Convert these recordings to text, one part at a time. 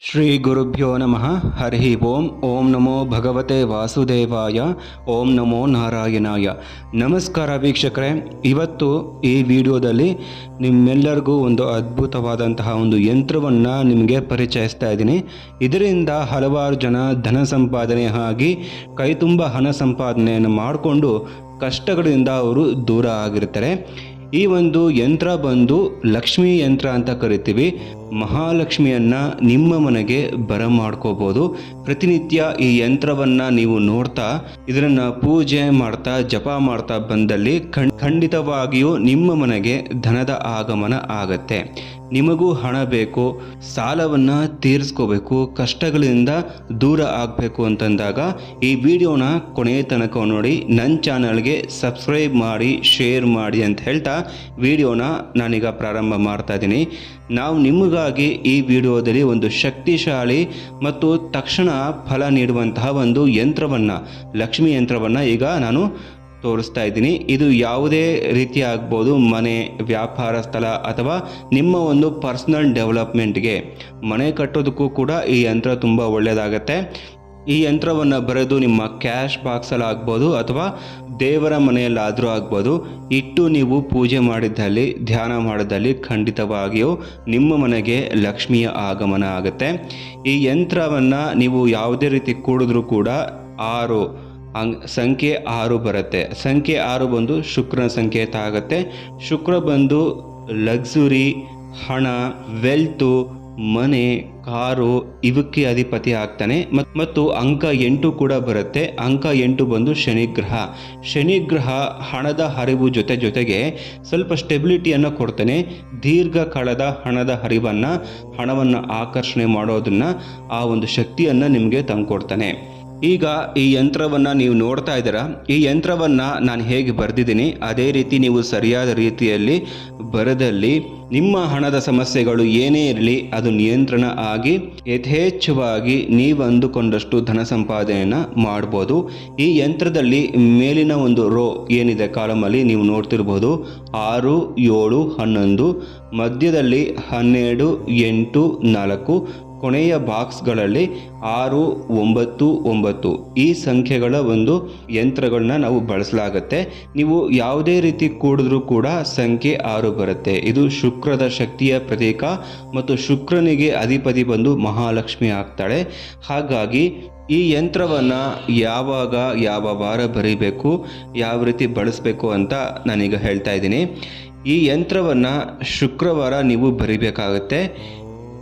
ಶ್ರೀ ಗುರುಭ್ಯೋ ನಮಃ. ಹರಿ ಓಂ. ಓಂ ನಮೋ ಭಗವತೆ ವಾಸುದೇವಾಯ. ಓಂ ನಮೋ ನಾರಾಯಣಾಯ. ನಮಸ್ಕಾರ ವೀಕ್ಷಕರೇ, ಇವತ್ತು ಈ ವಿಡಿಯೋದಲ್ಲಿ ನಿಮ್ಮೆಲ್ಲರಿಗೂ ಒಂದು ಅದ್ಭುತವಾದಂತಹ ಒಂದು ಯಂತ್ರವನ್ನು ನಿಮಗೆ ಪರಿಚಯಿಸ್ತಾ ಇದ್ದೀನಿ. ಇದರಿಂದ ಹಲವಾರು ಜನ ಧನ ಸಂಪಾದನೆ ಆಗಿ ಕೈ ತುಂಬ ಹಣ ಸಂಪಾದನೆಯನ್ನು ಮಾಡಿಕೊಂಡು ಕಷ್ಟಗಳಿಂದ ಅವರು ದೂರ ಆಗಿರ್ತಾರೆ. ಈ ಒಂದು ಯಂತ್ರ ಬಂದು ಲಕ್ಷ್ಮೀ ಯಂತ್ರ ಅಂತ ಕರಿತೀವಿ. ಮಹಾಲಕ್ಷ್ಮಿಯನ್ನು ನಿಮ್ಮ ಮನೆಗೆ ಬರಮಾಡ್ಕೋಬೋದು. ಪ್ರತಿನಿತ್ಯ ಈ ಯಂತ್ರವನ್ನು ನೀವು ನೋಡ್ತಾ ಇದನ್ನು ಪೂಜೆ ಮಾಡ್ತಾ ಜಪ ಮಾಡ್ತಾ ಬಂದಲ್ಲಿ ಖಂಡಿತವಾಗಿಯೂ ನಿಮ್ಮ ಮನೆಗೆ ಧನದ ಆಗಮನ ಆಗತ್ತೆ. ನಿಮಗೂ ಹಣ ಬೇಕು, ಸಾಲವನ್ನು ತೀರಿಸ್ಕೋಬೇಕು, ಕಷ್ಟಗಳಿಂದ ದೂರ ಆಗಬೇಕು ಅಂತಂದಾಗ ಈ ವಿಡಿಯೋನ ಕೊನೆಯ ತನಕ ನೋಡಿ. ನನ್ನ ಚಾನಲ್ಗೆ ಸಬ್ಸ್ಕ್ರೈಬ್ ಮಾಡಿ, ಶೇರ್ ಮಾಡಿ ಅಂತ ಹೇಳ್ತಾ ವಿಡಿಯೋನ ನಾನೀಗ ಪ್ರಾರಂಭ ಮಾಡ್ತಾ ಇದ್ದೀನಿ. ನಾವು ನಿಮಗಾಗಿ ಈ ವಿಡಿಯೋದಲ್ಲಿ ಒಂದು ಶಕ್ತಿಶಾಲಿ ಮತ್ತು ತಕ್ಷಣ ಫಲ ನೀಡುವಂತಹ ಒಂದು ಯಂತ್ರವನ್ನು, ಲಕ್ಷ್ಮೀ ಯಂತ್ರವನ್ನು ಈಗ ನಾನು ತೋರಿಸ್ತಾ ಇದ್ದೀನಿ. ಇದು ಯಾವುದೇ ರೀತಿ ಆಗ್ಬೋದು, ಮನೆ, ವ್ಯಾಪಾರ ಸ್ಥಳ ಅಥವಾ ನಿಮ್ಮ ಒಂದು ಪರ್ಸನಲ್ ಡೆವಲಪ್ಮೆಂಟ್ಗೆ, ಮನೆ ಕಟ್ಟೋದಕ್ಕೂ ಕೂಡ ಈ ಯಂತ್ರ ತುಂಬ ಒಳ್ಳೆಯದಾಗತ್ತೆ. ಈ ಯಂತ್ರವನ್ನು ಬರೆದು ನಿಮ್ಮ ಕ್ಯಾಶ್ ಬಾಕ್ಸಲ್ಲಿ ಆಗ್ಬೋದು ಅಥವಾ ದೇವರ ಮನೆಯಲ್ಲಾದರೂ ಆಗ್ಬೋದು ಇಟ್ಟು ನೀವು ಪೂಜೆ ಮಾಡಿದ್ದಲ್ಲಿ, ಧ್ಯಾನ ಮಾಡಿದ್ದಲ್ಲಿ ಖಂಡಿತವಾಗಿಯೂ ನಿಮ್ಮ ಮನೆಗೆ ಲಕ್ಷ್ಮಿಯ ಆಗಮನ ಆಗುತ್ತೆ. ಈ ಯಂತ್ರವನ್ನು ನೀವು ಯಾವುದೇ ರೀತಿ ಕೂಡಿದ್ರೂ ಕೂಡ ಸಂಖ್ಯೆ 6 ಬರುತ್ತೆ. ಸಂಖ್ಯೆ 6 ಬಂದು ಶುಕ್ರನ ಸಂಕೇತ ಆಗುತ್ತೆ. ಶುಕ್ರ ಬಂದು ಲಕ್ಸುರಿ, ಹಣ, ವೆಲ್ತು, ಮನೆ, ಕಾರು ಇವಕ್ಕೆ ಅಧಿಪತಿ ಆಗ್ತಾನೆ. ಮತ್ತು ಅಂಕ 8 ಕೂಡ ಬರುತ್ತೆ. ಅಂಕ 8 ಬಂದು ಶನಿಗ್ರಹ. ಶನಿಗ್ರಹ ಹಣದ ಹರಿವು ಜೊತೆಗೆ ಸ್ವಲ್ಪ ಸ್ಟೆಬಿಲಿಟಿಯನ್ನು ಕೊಡ್ತಾನೆ. ದೀರ್ಘಕಾಲದ ಹಣದ ಹಣವನ್ನು ಆಕರ್ಷಣೆ ಮಾಡೋದನ್ನು, ಆ ಒಂದು ಶಕ್ತಿಯನ್ನು ನಿಮಗೆ ತಂದುಕೊಡ್ತಾನೆ. ಈಗ ಈ ಯಂತ್ರವನ್ನು ನೀವು ನೋಡ್ತಾ ಇದ್ದೀರಾ. ಈ ಯಂತ್ರವನ್ನು ನಾನು ಹೇಗೆ ಬರೆದಿದ್ದೀನಿ ಅದೇ ರೀತಿ ನೀವು ಸರಿಯಾದ ರೀತಿಯಲ್ಲಿ ಬರೆದಲ್ಲಿ ನಿಮ್ಮ ಹಣದ ಸಮಸ್ಯೆಗಳು ಏನೇ ಇರಲಿ ಅದು ನಿಯಂತ್ರಣ ಆಗಿ ಯಥೇಚ್ಛವಾಗಿ ನೀವು ಅಂದುಕೊಂಡಷ್ಟು ಧನ ಸಂಪಾದನೆಯನ್ನು ಮಾಡ್ಬೋದು. ಈ ಯಂತ್ರದಲ್ಲಿ ಮೇಲಿನ ಒಂದು ರೋ ಏನಿದೆ ಕಾಲಮಲ್ಲಿ ನೀವು ನೋಡ್ತಿರ್ಬೋದು 6, 7, 11, ಮಧ್ಯದಲ್ಲಿ 12, 8, 4, ಕೊನೆಯ ಬಾಕ್ಸ್ಗಳಲ್ಲಿ 6, 9, 9 ಈ ಸಂಖ್ಯೆಗಳ ಒಂದು ಯಂತ್ರಗಳನ್ನ ನಾವು ಬಳಸಲಾಗುತ್ತೆ. ನೀವು ಯಾವುದೇ ರೀತಿ ಕೂಡಿದ್ರೂ ಕೂಡ ಸಂಖ್ಯೆ 6 ಬರುತ್ತೆ. ಇದು ಶುಕ್ರದ ಶಕ್ತಿಯ ಪ್ರತೀಕ ಮತ್ತು ಶುಕ್ರನಿಗೆ ಅಧಿಪತಿ ಬಂದು ಮಹಾಲಕ್ಷ್ಮಿ ಆಗ್ತಾಳೆ. ಹಾಗಾಗಿ ಈ ಯಂತ್ರವನ್ನು ಯಾವಾಗ ಯಾವ ವಾರ ಬರೀಬೇಕು, ಯಾವ ರೀತಿ ಬಳಸಬೇಕು ಅಂತ ನಾನೀಗ ಹೇಳ್ತಾ ಇದ್ದೀನಿ. ಈ ಯಂತ್ರವನ್ನು ಶುಕ್ರವಾರ ನೀವು ಬರೀಬೇಕಾಗುತ್ತೆ.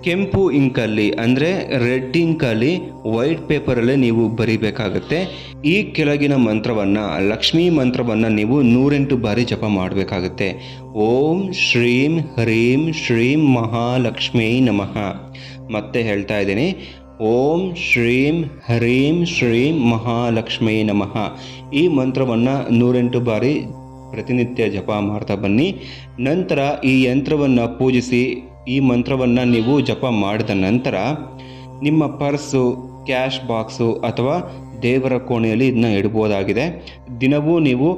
ಕೆಂಪು ಇಂಕಲ್ಲಿ ಅಂದರೆ ರೆಡ್ ಇಂಕಲ್ಲಿ ವೈಟ್ ಪೇಪರಲ್ಲಿ ನೀವು ಬರೀಬೇಕಾಗುತ್ತೆ. ಈ ಕೆಳಗಿನ ಮಂತ್ರವನ್ನು, ಲಕ್ಷ್ಮೀ ಮಂತ್ರವನ್ನು ನೀವು 108 ಬಾರಿ ಜಪ ಮಾಡಬೇಕಾಗುತ್ತೆ. ಓಂ ಶ್ರೀಂ ಹ್ರೀಂ ಶ್ರೀಂ ಮಹಾಲಕ್ಷ್ಮೀ ನಮಃ. ಮತ್ತೆ ಹೇಳ್ತಾ ಇದ್ದೀನಿ, ಓಂ ಶ್ರೀಂ ಹ್ರೀಂ ಶ್ರೀಂ ಮಹಾಲಕ್ಷ್ಮೀ ನಮಃ. ಈ ಮಂತ್ರವನ್ನು 108 ಬಾರಿ ಪ್ರತಿನಿತ್ಯ ಜಪ ಮಾಡ್ತಾ ಬನ್ನಿ. ನಂತರ ಈ ಯಂತ್ರವನ್ನು ಪೂಜಿಸಿ ಈ ಮಂತ್ರವನ್ನು ನೀವು ಜಪ ಮಾಡಿದ ನಂತರ ನಿಮ್ಮ ಪರ್ಸು, ಕ್ಯಾಶ್ ಬಾಕ್ಸು ಅಥವಾ ದೇವರ ಕೋಣೆಯಲ್ಲಿ ಇದನ್ನ ಇಡ್ಬೋದಾಗಿದೆ. ದಿನವೂ ನೀವು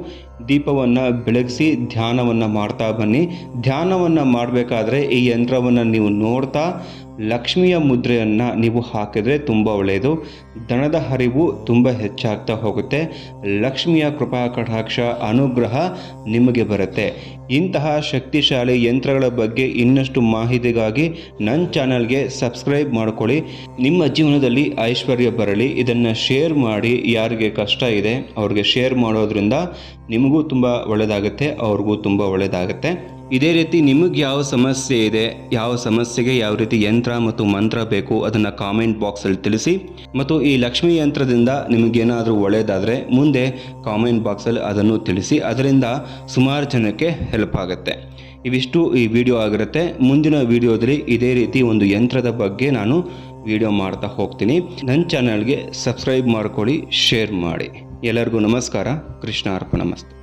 ದೀಪವನ್ನು ಬೆಳಗಿಸಿ ಧ್ಯಾನವನ್ನು ಮಾಡ್ತಾ ಬನ್ನಿ. ಧ್ಯಾನವನ್ನು ಮಾಡಬೇಕಾದ್ರೆ ಈ ಯಂತ್ರವನ್ನು ನೀವು ನೋಡ್ತಾ ಲಕ್ಷ್ಮಿಯ ಮುದ್ರೆಯನ್ನು ನೀವು ಹಾಕಿದರೆ ತುಂಬ ಒಳ್ಳೆಯದು. ಧನದ ಹರಿವು ತುಂಬ ಹೆಚ್ಚಾಗ್ತಾ ಹೋಗುತ್ತೆ. ಲಕ್ಷ್ಮಿಯ ಕೃಪಾ ಕಟಾಕ್ಷ ಅನುಗ್ರಹ ನಿಮಗೆ ಬರುತ್ತೆ. ಇಂತಹ ಶಕ್ತಿಶಾಲಿ ಯಂತ್ರಗಳ ಬಗ್ಗೆ ಇನ್ನಷ್ಟು ಮಾಹಿತಿಗಾಗಿ ನನ್ನ ಚಾನಲ್ಗೆ ಸಬ್ಸ್ಕ್ರೈಬ್ ಮಾಡ್ಕೊಳ್ಳಿ. ನಿಮ್ಮ ಜೀವನದಲ್ಲಿ ಐಶ್ವರ್ಯ ಬರಲಿ. ಇದನ್ನು ಶೇರ್ ಮಾಡಿ. ಯಾರಿಗೆ ಕಷ್ಟ ಇದೆ ಅವ್ರಿಗೆ ಶೇರ್ ಮಾಡೋದ್ರಿಂದ ನಿಮಗೂ ತುಂಬ ಒಳ್ಳೆಯದಾಗುತ್ತೆ, ಅವ್ರಿಗೂ ತುಂಬ ಒಳ್ಳೆಯದಾಗುತ್ತೆ. ಇದೇ ರೀತಿ ನಿಮಗೆ ಯಾವ ಸಮಸ್ಯೆ ಇದೆ, ಯಾವ ಸಮಸ್ಯೆಗೆ ಯಾವ ರೀತಿ ಯಂತ್ರ ಮತ್ತು ಮಂತ್ರ ಬೇಕು ಅದನ್ನು ಕಾಮೆಂಟ್ ಬಾಕ್ಸಲ್ಲಿ ತಿಳಿಸಿ. ಮತ್ತು ಈ ಲಕ್ಷ್ಮೀ ಯಂತ್ರದಿಂದ ನಿಮಗೇನಾದರೂ ಒಳ್ಳೆಯದಾದರೆ ಮುಂದೆ ಕಾಮೆಂಟ್ ಬಾಕ್ಸಲ್ಲಿ ಅದನ್ನು ತಿಳಿಸಿ. ಅದರಿಂದ ಸುಮಾರು ಜನಕ್ಕೆ ಹೆಲ್ಪ್ ಆಗುತ್ತೆ. ಇವಿಷ್ಟು ಈ ವಿಡಿಯೋ ಆಗಿರುತ್ತೆ. ಮುಂದಿನ ವಿಡಿಯೋದಲ್ಲಿ ಇದೇ ರೀತಿ ಒಂದು ಯಂತ್ರದ ಬಗ್ಗೆ ನಾನು ವಿಡಿಯೋ ಮಾಡ್ತಾ ಹೋಗ್ತೀನಿ. ನನ್ನ ಚಾನಲ್ಗೆ ಸಬ್ಸ್ಕ್ರೈಬ್ ಮಾಡ್ಕೊಳ್ಳಿ, ಶೇರ್ ಮಾಡಿ. ಎಲ್ಲರಿಗೂ ನಮಸ್ಕಾರ. ಕೃಷ್ಣ ಅರ್ಪಣಮಸ್ತು.